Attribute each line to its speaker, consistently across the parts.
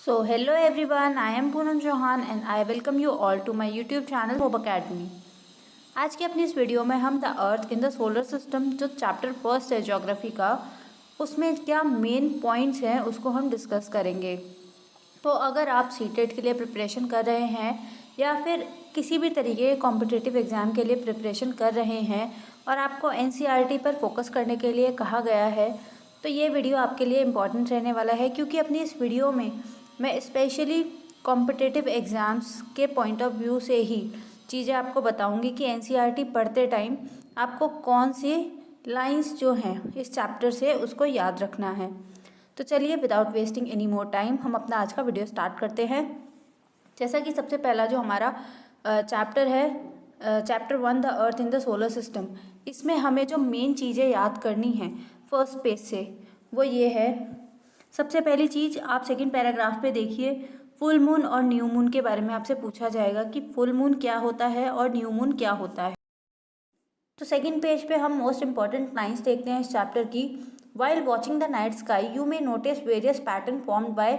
Speaker 1: So hello everyone, I am Poonam Chauhan and I welcome you all to my YouTube channel Hope Academy। आज की अपनी इस video में हम the earth in the solar system जो chapter first है geography का, उसमें क्या मेन पॉइंट्स हैं उसको हम डिस्कस करेंगे। तो अगर आप सीटेट के लिए प्रिपरेशन कर रहे हैं या फिर किसी भी तरीके के कॉम्पिटिटिव एग्ज़ाम के लिए प्रिपरेशन कर रहे हैं और आपको एनसीईआरटी पर फोकस करने के लिए कहा गया है, तो ये वीडियो आपके लिए इम्पॉर्टेंट रहने वाला है, क्योंकि अपनी इस वीडियो में मैं स्पेशली कॉम्पिटिटिव एग्ज़ाम्स के पॉइंट ऑफ व्यू से ही चीज़ें आपको बताऊंगी कि एनसीईआरटी पढ़ते टाइम आपको कौन सी लाइंस जो हैं इस चैप्टर से उसको याद रखना है। तो चलिए without wasting any more time हम अपना आज का वीडियो स्टार्ट करते हैं। जैसा कि सबसे पहला जो हमारा चैप्टर है, chapter 1 the earth in the solar system, इसमें हमें जो मेन चीज़ें याद करनी हैं फर्स्ट पेज से वो ये है। सबसे पहली चीज़ आप सेकंड पैराग्राफ पे देखिए, फुल मून और न्यू मून के बारे में आपसे पूछा जाएगा कि फुल मून क्या होता है और न्यू मून क्या होता है। तो सेकंड पेज पे हम मोस्ट इंपॉर्टेंट लाइंस देखते हैं इस चैप्टर की। While watching the night sky you may notice various pattern formed by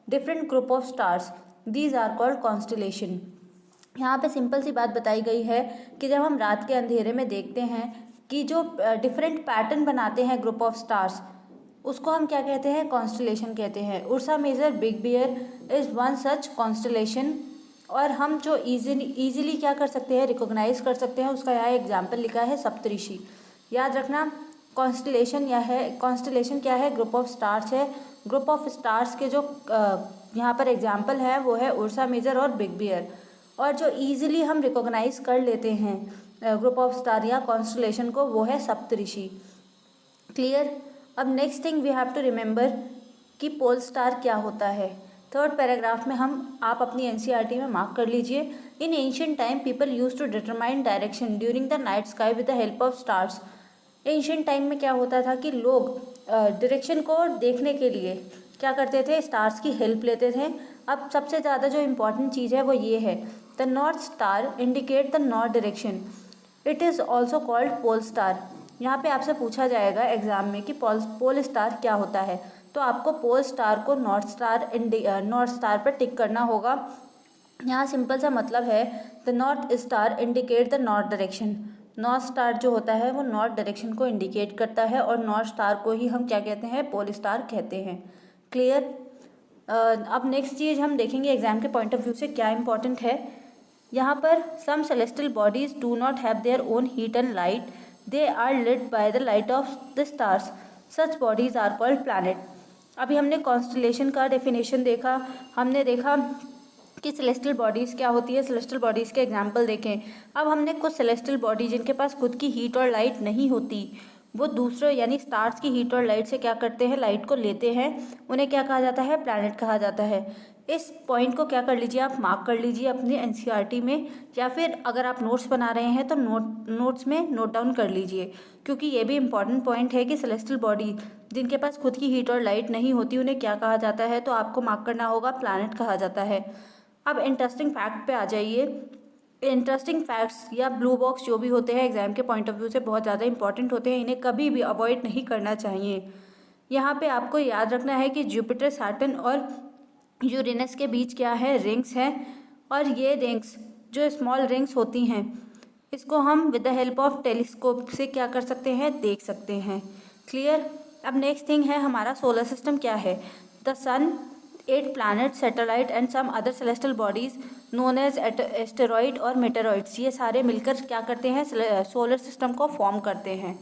Speaker 1: different group of stars, these are called constellation. यहाँ पे सिंपल सी बात बताई गई है कि जब हम रात के अंधेरे में देखते हैं कि जो डिफरेंट पैटर्न बनाते हैं ग्रुप ऑफ स्टार्स, उसको हम क्या कहते हैं, कॉन्स्टलेशन कहते हैं। Ursa Major big bear is one such constellation. और हम जो इजीली क्या कर सकते हैं, रिकॉग्नाइज कर सकते हैं, उसका यहाँ एग्जाम्पल लिखा है सप्तऋषि। याद रखना कॉन्स्टलेशन क्या है, ग्रुप ऑफ स्टार्स है। ग्रुप ऑफ स्टार्स के जो यहाँ पर एग्जाम्पल है वो है उर्सा मेजर और बिग बियर। और जो ईजिली हम रिकॉग्नाइज कर लेते हैं ग्रुप ऑफ स्टार या कॉन्स्टलेशन को, वो है सप्तऋषि। क्लियर। अब next thing we have to remember कि पोल स्टार क्या होता है। थर्ड पैराग्राफ में आप अपनी एनसीईआरटी में मार्क कर लीजिए। In ancient time people use to determine direction during the night sky with the help of stars. Ancient time में क्या होता था कि लोग डायरेक्शन को देखने के लिए क्या करते थे, स्टार्स की हेल्प लेते थे। अब सबसे ज़्यादा जो इम्पोर्टेंट चीज़ है वो ये है, the north star indicate the north direction, it is also called pole star. यहाँ पे आपसे पूछा जाएगा एग्जाम में कि पोल स्टार क्या होता है, तो आपको पोल स्टार को नॉर्थ स्टार पर टिक करना होगा। यहाँ सिंपल सा मतलब है, the north star indicate the north direction. North star जो होता है वो नॉर्थ डायरेक्शन को इंडिकेट करता है और नॉर्थ स्टार को ही हम क्या कहते हैं, पोल स्टार कहते हैं। क्लियर। अब नेक्स्ट चीज़ हम देखेंगे एग्जाम के पॉइंट ऑफ व्यू से क्या इंपॉर्टेंट है। यहाँ पर some celestial bodies do not have their own heat and light, they are lit by the light of the stars, such bodies are called planet. अभी हमने कॉन्स्टलेशन का definition देखा, हमने देखा कि सेलेस्टियल बॉडीज़ क्या होती है, सेलेस्टियल बॉडीज़ के एग्जाम्पल देखें। अब हमने कुछ सेलेस्टियल बॉडी जिनके पास खुद की हीट और लाइट नहीं होती, वो दूसरे यानी स्टार्स की हीट और लाइट से क्या करते हैं, लाइट को लेते हैं, उन्हें क्या कहा जाता है, प्लैनेट कहा जाता है। इस पॉइंट को क्या कर लीजिए, आप मार्क कर लीजिए अपने एनसीईआरटी में, या फिर अगर आप नोट्स बना रहे हैं तो नोट्स में नोट डाउन कर लीजिए, क्योंकि ये भी इंपॉर्टेंट पॉइंट है कि सेलेस्टियल बॉडी जिनके पास खुद की हीट और लाइट नहीं होती उन्हें क्या कहा जाता है, तो आपको मार्क करना होगा, प्लैनेट कहा जाता है। अब इंटरेस्टिंग फैक्ट पे आ जाइए। इंटरेस्टिंग फैक्ट्स या ब्लू बॉक्स जो भी होते हैं एग्जाम के पॉइंट ऑफ व्यू से बहुत ज़्यादा इंपॉर्टेंट होते हैं, इन्हें कभी भी अवॉइड नहीं करना चाहिए। यहाँ पे आपको याद रखना है कि जुपिटर, सैटर्न और यूरेनस के बीच क्या है, रिंग्स हैं, और ये रिंग्स जो स्मॉल रिंग्स होती हैं इसको हम with the help of telescope से क्या कर सकते हैं, देख सकते हैं। क्लियर। अब नेक्स्ट थिंग है हमारा सोलर सिस्टम क्या है। The sun, 8 planet, satellite and some other celestial bodies known as asteroid और मेटेरॉइड्स, ये सारे मिलकर क्या करते हैं, सोलर सिस्टम को फॉर्म करते हैं।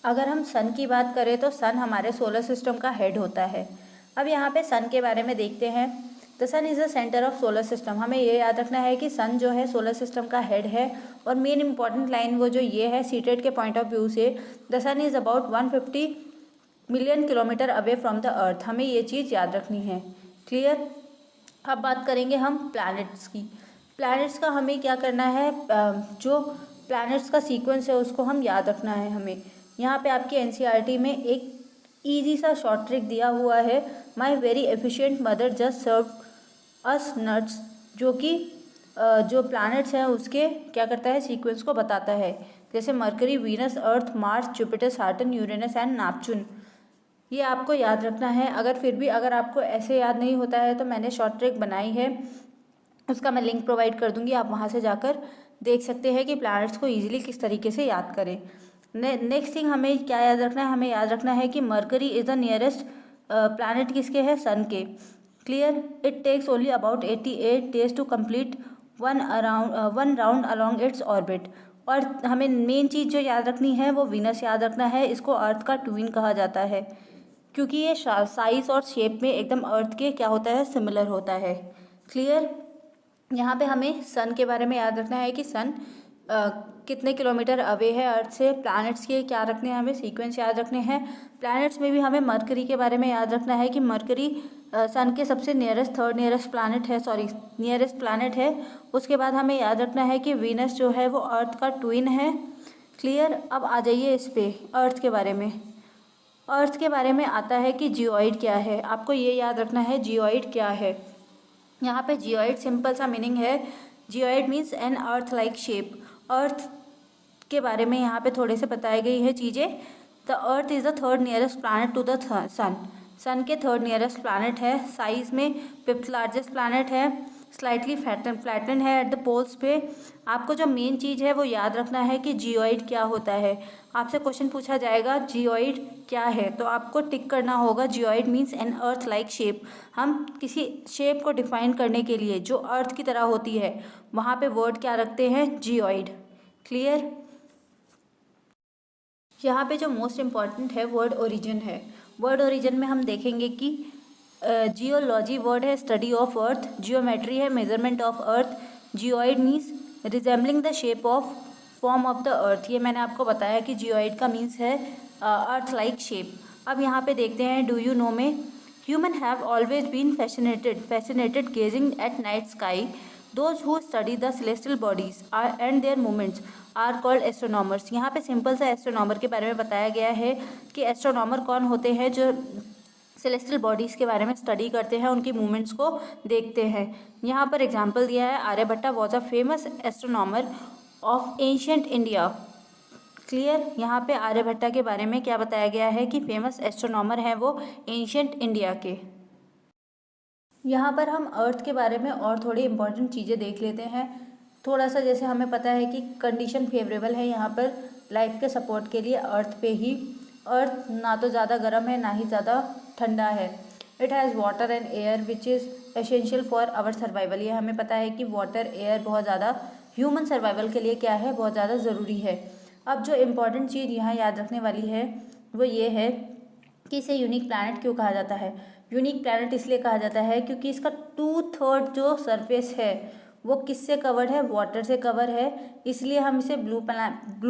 Speaker 1: अगर हम सन की बात करें तो सन हमारे सोलर सिस्टम का हेड होता है। अब यहाँ पे सन के बारे में देखते हैं। The sun is the centre of solar system. हमें ये याद रखना है कि सन जो है सोलर सिस्टम का हेड है। और मेन इंपॉर्टेंट लाइन वो जो ये है सीटेट के पॉइंट ऑफ व्यू से, the sun is about 150 million kilometre away from the earth. हमें ये चीज़ याद रखनी है। क्लियर। अब बात करेंगे हम प्लैनेट्स की। प्लैनेट्स का हमें क्या करना है, जो प्लैनेट्स का सीक्वेंस है उसको हम याद रखना है हमें। यहाँ पे आपकी एनसीईआरटी में एक ईजी सा शॉर्ट ट्रिक दिया हुआ है, my very efficient mother just serve us nuts, जो कि जो प्लैनेट्स हैं उसके क्या करता है, सीक्वेंस को बताता है। जैसे mercury, Venus, earth, Mars, Jupiter, Saturn, Uranus and Neptune. ये आपको याद रखना है। अगर फिर भी अगर आपको ऐसे याद नहीं होता है तो मैंने शॉर्ट ट्रिक बनाई है, उसका मैं लिंक प्रोवाइड कर दूंगी, आप वहाँ से जाकर देख सकते हैं कि प्लैनेट्स को ईजिली किस तरीके से याद करें। नेक्स्ट थिंग हमें क्या याद रखना है, हमें याद रखना है कि Mercury is the nearest planet किसके है, सन के। Clear. It takes only about 88 days to complete one round along its orbit. और हमें मेन चीज़ जो याद रखनी है वो वीनस याद रखना है। इसको अर्थ का ट्विन कहा जाता है क्योंकि ये साइज और शेप में एकदम अर्थ के क्या होता है, सिमिलर होता है। क्लियर। यहाँ पे हमें सन के बारे में याद रखना है कि सन कितने किलोमीटर अवे है अर्थ से। प्लैनेट्स के क्या रखने हैं, हमें सीक्वेंस याद रखने हैं। प्लैनेट्स में भी हमें मरकरी के बारे में याद रखना है कि मरकरी सन के सबसे थर्ड नियरेस्ट प्लैनेट है, नियरेस्ट प्लैनेट है। उसके बाद हमें याद रखना है कि वीनस जो है वो अर्थ का ट्विन है। क्लियर। अब आ जाइए इस पे अर्थ के बारे में। अर्थ के बारे में आता है कि जियोइड क्या है, आपको ये याद रखना है जियोइड क्या है। यहाँ पे जियोइड सिंपल सा मीनिंग है, geoid means an earth like shape. Earth के बारे में यहाँ पे थोड़े से बताई गई है चीज़ें। The earth is the third nearest planet to the sun. Sun के थर्ड नियरेस्ट प्लैनेट है, साइज में फिफ्थ लार्जेस्ट प्लैनेट है, स्लाइटली फ्लैटन है एट द पोल्स पे। आपको जो मेन चीज़ है वो याद रखना है कि जियोइड क्या होता है। आपसे क्वेश्चन पूछा जाएगा जियोइड क्या है, तो आपको टिक करना होगा geoid means an earth like shape. हम किसी शेप को डिफाइन करने के लिए जो अर्थ की तरह होती है वहाँ पे वर्ड क्या रखते हैं, जियोइड। क्लियर। यहाँ पे जो मोस्ट इम्पॉर्टेंट है वर्ड ओरिजिन है। वर्ड ओरिजिन में हम देखेंगे कि जियोलॉजी वर्ड है स्टडी ऑफ अर्थ, जियोमेट्री है measurement of earth, geoid means resembling the shape of form of the earth. ये मैंने आपको बताया कि जियोइड का मीन्स है अर्थ लाइक शेप। अब यहाँ पे देखते हैं डू यू नो में, human have always been fascinated gazing at night sky. Those who study the celestial bodies and their movements are called astronomers. यहाँ पे सिंपल सा एस्ट्रोनॉमर के बारे में बताया गया है कि एस्ट्रोनॉमर कौन होते हैं, जो सेलेस्टियल बॉडीज़ के बारे में स्टडी करते हैं, उनकी मूवमेंट्स को देखते हैं। यहाँ पर एग्जांपल दिया है, Aryabhatta was a famous astronomer of ancient India. Clear. यहाँ पे आर्यभट्टा के बारे में क्या बताया गया है कि फेमस एस्ट्रोनॉमर हैं वो एंशियंट इंडिया के। यहाँ पर हम अर्थ के बारे में और थोड़ी इंपॉर्टेंट चीज़ें देख लेते हैं। थोड़ा सा जैसे हमें पता है कि कंडीशन फेवरेबल है यहाँ पर लाइफ के सपोर्ट के लिए अर्थ पे ही। अर्थ ना तो ज़्यादा गर्म है ना ही ज़्यादा ठंडा है। It has water and air which is essential for our survival. ये हमें पता है कि वाटर एयर बहुत ज़्यादा ह्यूमन सर्वाइवल के लिए क्या है, बहुत ज़्यादा ज़रूरी है। अब जो इम्पॉर्टेंट चीज़ यहाँ याद रखने वाली है वो ये है कि इसे यूनिक प्लैनेट क्यों कहा जाता है। यूनिक प्लैनेट इसलिए कहा जाता है क्योंकि इसका 2/3 जो सरफेस है वो किससे कवर्ड है, वाटर से कवर है, इसलिए हम इसे ब्लू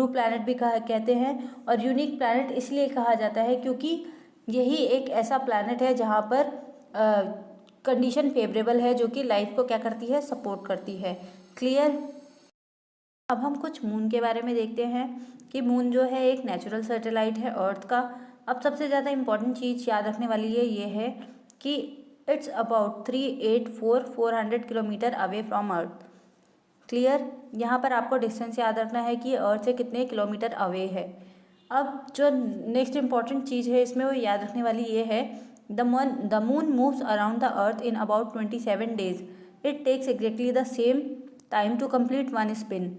Speaker 1: प्लैनेट भी कहते हैं। और यूनिक प्लैनेट इसलिए कहा जाता है क्योंकि यही एक ऐसा प्लैनेट है जहाँ पर कंडीशन फेवरेबल है, जो कि लाइफ को क्या करती है, सपोर्ट करती है। क्लियर। अब हम कुछ मून के बारे में देखते हैं कि मून जो है एक नेचुरल सैटेलाइट है अर्थ का। अब सबसे ज़्यादा इम्पॉर्टेंट चीज़ याद रखने वाली ये है कि it's about 384,400 kilometre away from earth. Clear. यहाँ पर आपको डिस्टेंस याद रखना है कि अर्थ से कितने किलोमीटर अवे है। अब जो नेक्स्ट इम्पॉर्टेंट चीज़ है इसमें वो याद रखने वाली ये है, the moon moves around the earth in about 27 days. It takes exactly the same time to complete one spin.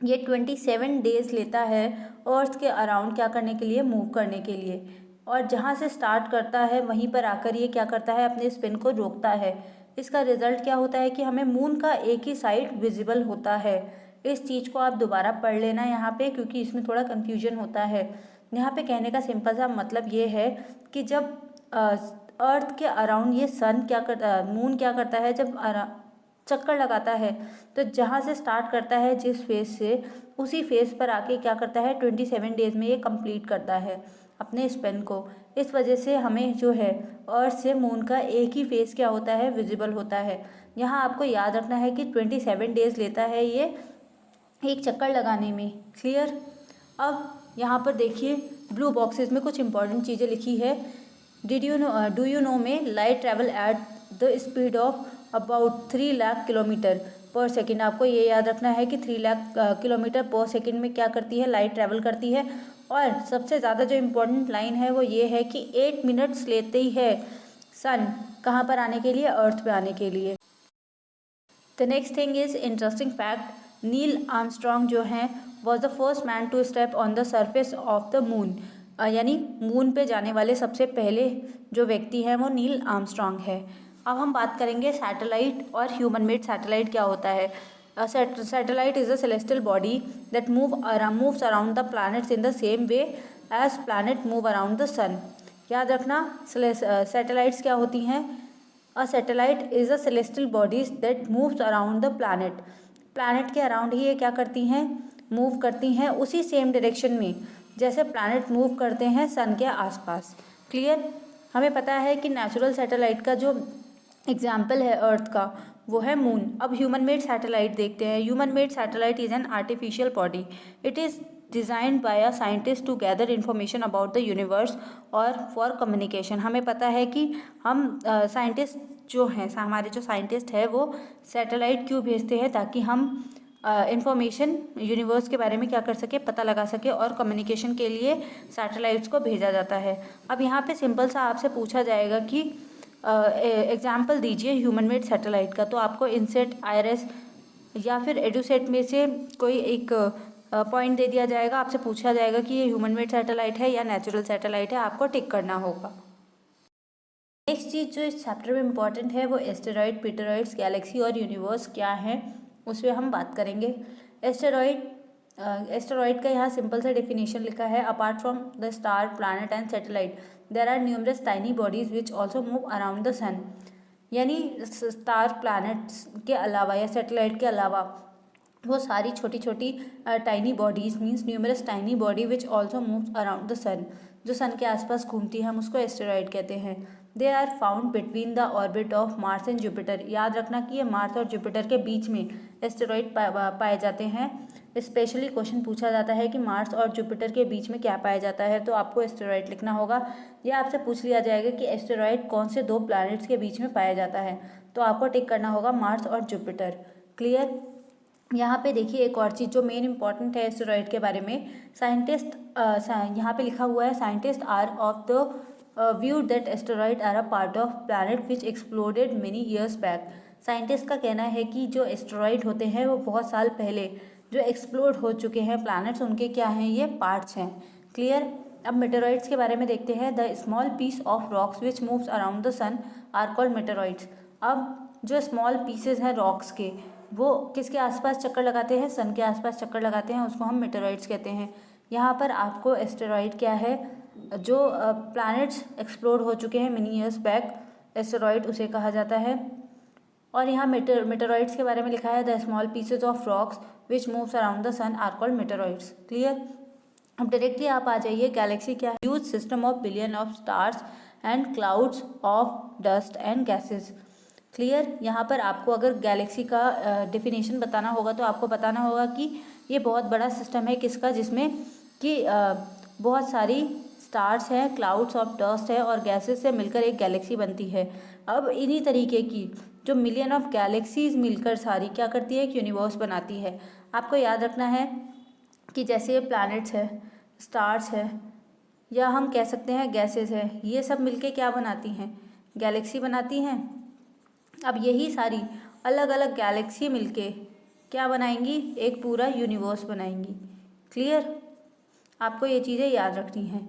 Speaker 1: ये 27 डेज लेता है अर्थ के अराउंड क्या करने के लिए, मूव करने के लिए। और जहाँ से स्टार्ट करता है वहीं पर आकर ये क्या करता है, अपने स्पिन को रोकता है। इसका रिजल्ट क्या होता है कि हमें मून का एक ही साइड विजिबल होता है। इस चीज़ को आप दोबारा पढ़ लेना यहाँ पे, क्योंकि इसमें थोड़ा कन्फ्यूजन होता है। यहाँ पे कहने का सिंपल सा मतलब ये है कि जब अर्थ के अराउंड ये सन क्या करता, मून क्या करता है, जब चक्कर लगाता है तो जहाँ से स्टार्ट करता है जिस फेज से, उसी फेज पर आके क्या करता है 27 डेज में ये कंप्लीट करता है अपने स्पेन को। इस वजह से हमें जो है अर्थ से मून का एक ही फेज क्या होता है, विजिबल होता है। यहाँ आपको याद रखना है कि 27 डेज लेता है ये एक चक्कर लगाने में। क्लियर। अब यहाँ पर देखिए ब्लू बॉक्सेस में कुछ इंपॉर्टेंट चीज़ें लिखी है। डू यू नो में light travel at the speed of about 3 lakh kilometre पर सेकेंड। आपको ये याद रखना है कि 3 लाख किलोमीटर पर सेकेंड में क्या करती है, लाइट ट्रैवल करती है। और सबसे ज़्यादा जो इम्पोर्टेंट लाइन है वो ये है कि 8 मिनट्स लेते ही है सन कहाँ पर आने के लिए, अर्थ पे आने के लिए। The next thing is interesting fact, Neil Armstrong जो हैं was the first man to step on the surface of the moon, यानी मून पे जाने वाले सबसे पहले जो व्यक्ति हैं वो नील आर्मस्ट्रॉन्ग है। अब हम बात करेंगे सैटेलाइट और ह्यूमन मेड सैटेलाइट क्या होता है। Satellite is a celestial body that moves around the planets in the same way as planet move around the sun. याद रखना, सैटेलाइट्स क्या होती हैं। A satellite is a celestial bodies that moves around the planet. Planet के around ही ये क्या करती हैं, मूव करती हैं उसी सेम डायरेक्शन में जैसे प्लैनेट मूव करते हैं सन के आसपास। क्लियर। हमें पता है कि नेचुरल सैटेलाइट का जो एग्जाम्पल है अर्थ का वो है मून। अब ह्यूमन मेड सैटेलाइट देखते हैं। Human made satellite is an artificial body. It is designed by a scientist to gather information about the universe और फॉर कम्युनिकेशन। हमें पता है कि हम साइंटिस्ट जो हैं, हमारे जो साइंटिस्ट है वो सैटेलाइट क्यों भेजते हैं, ताकि हम इंफॉर्मेशन यूनिवर्स के बारे में क्या कर सके, पता लगा सके, और कम्युनिकेशन के लिए सैटेलाइट्स को भेजा जाता है। अब यहाँ पे सिंपल सा आपसे पूछा जाएगा कि एग्जाम्पल दीजिए ह्यूमन मेड सैटेलाइट का, तो आपको इनसेट, आईआरएस या फिर एडुसेट में से कोई एक पॉइंट दे दिया जाएगा। आपसे पूछा जाएगा कि ये ह्यूमन मेड सैटेलाइट है या नेचुरल सैटेलाइट है, आपको टिक करना होगा। नेक्स्ट चीज़ जो इस चैप्टर में इम्पॉर्टेंट है वो एस्टेरॉइड, मीटेरॉइड्स, गैलेक्सी और यूनिवर्स क्या है उस पर हम बात करेंगे। एस्टेरॉइड का यहाँ सिंपल सा डेफिनेशन लिखा है, apart from the star, planet and satellite there are numerous tiny bodies which also move around the sun. यानी स्टार, प्लैनेट्स के अलावा या सैटेलाइट के अलावा वो सारी छोटी छोटी tiny bodies means numerous tiny body which also moves around the sun, जो सन के आसपास घूमती है, हम उसको एस्टेरॉइड कहते हैं। They are found between the orbit of Mars and Jupiter. याद रखना कि ये मार्स और जुपिटर के बीच में एस्टेरॉइड पाए जाते हैं। स्पेशली क्वेश्चन पूछा जाता है कि मार्स और जुपिटर के बीच में क्या पाया जाता है, तो आपको एस्टेरॉइड लिखना होगा। या आपसे पूछ लिया जाएगा कि एस्टेरॉइड कौन से दो प्लैनेट्स के बीच में पाया जाता है, तो आपको टिक करना होगा मार्स और जुपिटर। क्लियर। यहाँ पे देखिए एक और चीज़ जो मेन इंपॉर्टेंट है एस्टेरॉइड के बारे में, साइंटिस्ट यहाँ पे लिखा हुआ है, scientist are of the view that asteroid are a part of planet which exploded many years back. Scientist का कहना है कि जो एस्टेरॉइड होते हैं वो बहुत साल पहले जो एक्सप्लोड हो चुके हैं प्लैनेट्स, उनके क्या हैं, ये पार्ट्स हैं। क्लियर। अब मेटेरॉइड्स के बारे में देखते हैं। The small piece of rocks which moves around the sun are called meteoroids. अब जो स्मॉल पीसेज हैं रॉक्स के, वो किसके आसपास चक्कर लगाते हैं, सन के आसपास चक्कर लगाते हैं, उसको हम मेटेरॉइड्स कहते हैं। यहाँ पर आपको एस्टेरॉइड क्या है, जो प्लैनेट्स एक्सप्लोर हो चुके हैं मिनी ईयर्स बैक, एस्टेरॉइड उसे कहा जाता है। और यहाँ मेटेरॉइड्स के बारे में लिखा है, the small pieces of rocks which moves around the sun are called meteoroids. Clear. अब डायरेक्टली आप आ जाइए, गैलेक्सी क्या है, huge system of billion of stars and clouds of dust and gases. Clear. यहाँ पर आपको अगर गैलेक्सी का डेफिनेशन बताना होगा तो आपको बताना होगा कि ये बहुत बड़ा सिस्टम है किसका, जिसमें कि बहुत सारी स्टार्स हैं, क्लाउड्स ऑफ डस्ट है और गैसेस से मिलकर एक गैलेक्सी बनती है। अब इन्हीं तरीके की जो मिलियन ऑफ गैलेक्सीज मिलकर सारी क्या करती है, एक यूनिवर्स बनाती है। आपको याद रखना है कि जैसे ये प्लैनेट्स है, स्टार्स है, या हम कह सकते हैं गैसेस है, ये सब मिलके क्या बनाती हैं, गैलेक्सी बनाती हैं। अब यही सारी अलग अलग गैलेक्सी मिलके क्या बनाएंगी, एक पूरा यूनिवर्स बनाएंगी। क्लियर। आपको ये चीज़ें याद रखनी हैं।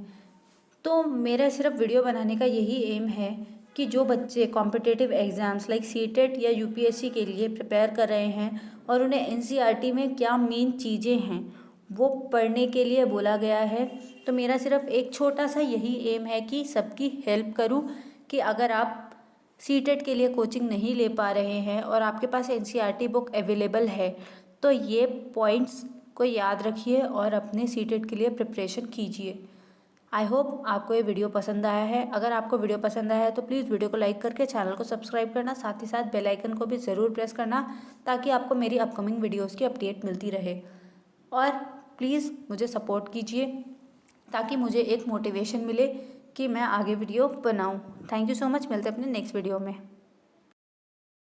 Speaker 1: तो मेरा सिर्फ वीडियो बनाने का यही एम है कि जो बच्चे कॉम्पिटिटिव एग्ज़ाम्स लाइक सीटेट या यूपीएससी के लिए प्रिपेयर कर रहे हैं और उन्हें एनसीईआरटी में क्या मेन चीज़ें हैं वो पढ़ने के लिए बोला गया है, तो मेरा सिर्फ एक छोटा सा यही एम है कि सबकी हेल्प करूं कि अगर आप सीटेट के लिए कोचिंग नहीं ले पा रहे हैं और आपके पास एनसीईआरटी बुक अवेलेबल है, तो ये पॉइंट्स को याद रखिए और अपने सीटेट के लिए प्रिपरेशन कीजिए। आई होप आपको ये वीडियो पसंद आया है। अगर आपको वीडियो पसंद आया है तो प्लीज़ वीडियो को लाइक करके चैनल को सब्सक्राइब करना, साथ ही साथ बेल आइकन को भी ज़रूर प्रेस करना ताकि आपको मेरी अपकमिंग वीडियोस की अपडेट मिलती रहे। और प्लीज़ मुझे सपोर्ट कीजिए ताकि मुझे एक मोटिवेशन मिले कि मैं आगे वीडियो बनाऊं। Thank you so much. मिलते हैं अपने नेक्स्ट वीडियो में।